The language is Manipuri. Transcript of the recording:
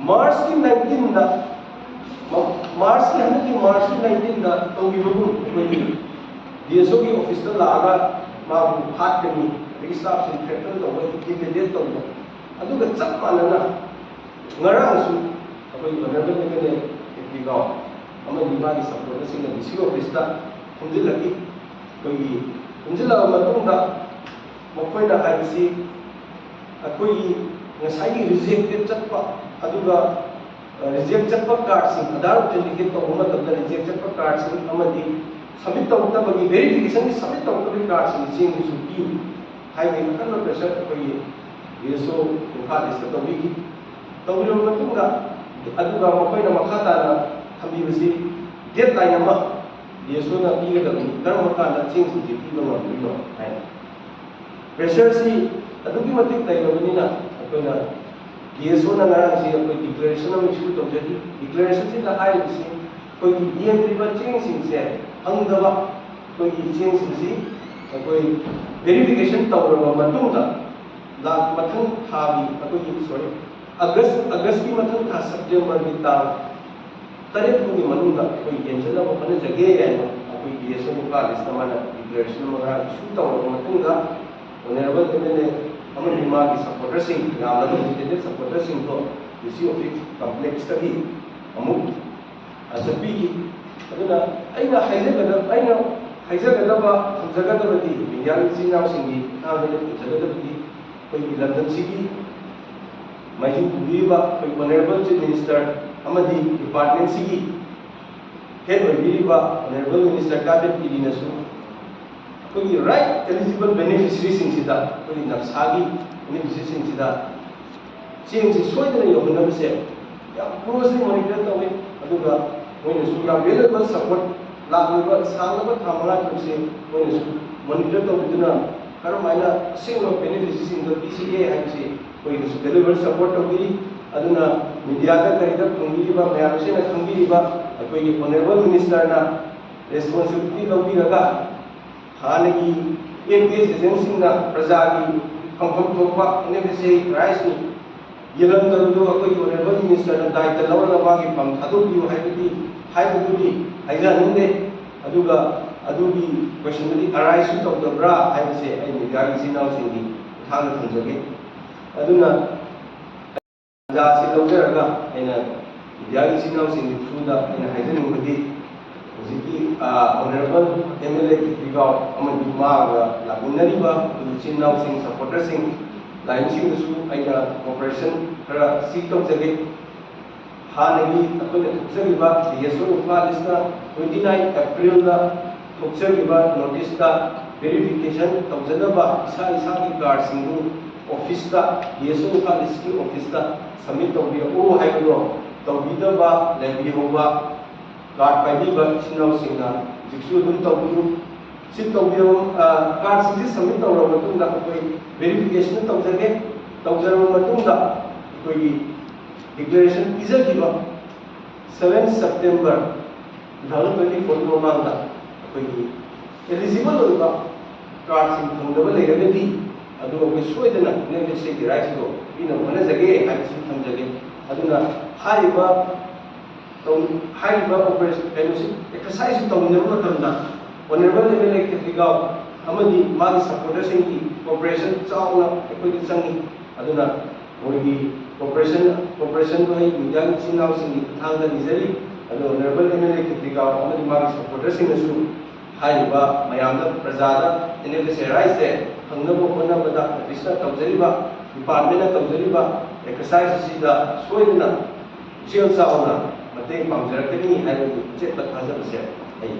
March 19 March 19 da tawgibu koi DSO ki office ta laga ma hat kani staff sin factor to wai immediate to adu ga chap manana ngarang su koi honorable ne ikigao ama dima ki support sin na DSO office ta kunjil lagi koi kunjil la matunda makoina IC akoi ngasai rejected chappa aduga reject chappa card sin Aadhaar authenticate to homa tabda reject chappa card sin amadi submit tawta bagi verification ni submit tawta bagi card sin sing su piu hai me kan pressure koi yeso info list to bigi tawilo matunga aduga makoina makhata na thamibasi deadline ama yeso na piga da karam makana sing su ji piba ma piba hai pressure si adugi matik tailobini na akoina DSO na ngarang si koi declaration na issue to jadi declaration si na hai si koi iem riba ching sing se hangdaba koi ching sing si koi verification tawraba matungda la mathang thabi koi sorry August ki mathang tha September ki ta tarik ko ni manungda koi cancel na bana jage ya koi DSO ko ka list na declaration na ngarang issue tawraba matungda honorable MLA Aman Hima ki supporter sing yamna legislative supporter sing to DSO office complex tagi amuk ajabi ki aduna aina haizagada ba hamzagada badi binyan sinaw singi tangale jagada badi koi London sigi maju biba koi honorable chief minister amadi department sigi head biba honorable minister cabinet idinasu koi right eligible beneficiaries sing sida koi napsagi beneficiaries sing sida sing si soidana yobna bse ya closely monitor tawe aduga moina su ya available support lagba sangba thamala tuse moina su monitor tawduna karamaina single beneficiaries sing the PCA haisi koi su deliver support tawdi aduna media da karida thungi ba mayam se na thungi ba koi honorable minister na responsibility tawdi ga Hanagi engage agency na prajagi kongkong thokpa NFSA price ni yelam darudo akoi honorable minister na daita lawala magi pam thadu biu haibudi haijaninde aduga adugi question ni arise to the bra haibse ai media gi sinau singi thang thunjage aduna ja si lawjaraga aina media gi sinau singi thruda aina haijan ngudi Ziki honorable MLA Kitigao amadi maaga lagunariba chinnaw sing supporter sing line sing su aina operation kara sito jage hanagi apne thukjariba DSO info list na 29 April da thukjariba notice da verification tawjadaba isa ki card sing office da DSO info list ki office da submit tawbiya o haibro tawbidaba lebi hoba card by the chinaw singna jiksu dum tawbu sit tawbiyo card sing submit tawra matungda koi verification tawjaro matungda koi declaration izagiba 7 September 2024 mamanda koi eligible oiba card sing thungdaba leiragadi adu koi soidana ne se ki rights do ina mana jage hai sing thamjage aduna haiba operation exercise tawneru matanda honorable MLA Kitigao amadi magi supporters ki operation chauna ekoi changi aduna moigi operation bai media chinaw singi thangda nizari adu honorable MLA Kitigao amadi magi supporters su haiba mayamda prajada NFSA rise de hangnabo hona bada office tawjariba department tawjariba exercise sida soidna jail chauna mateng pamjarakani hai che ta thajabse ai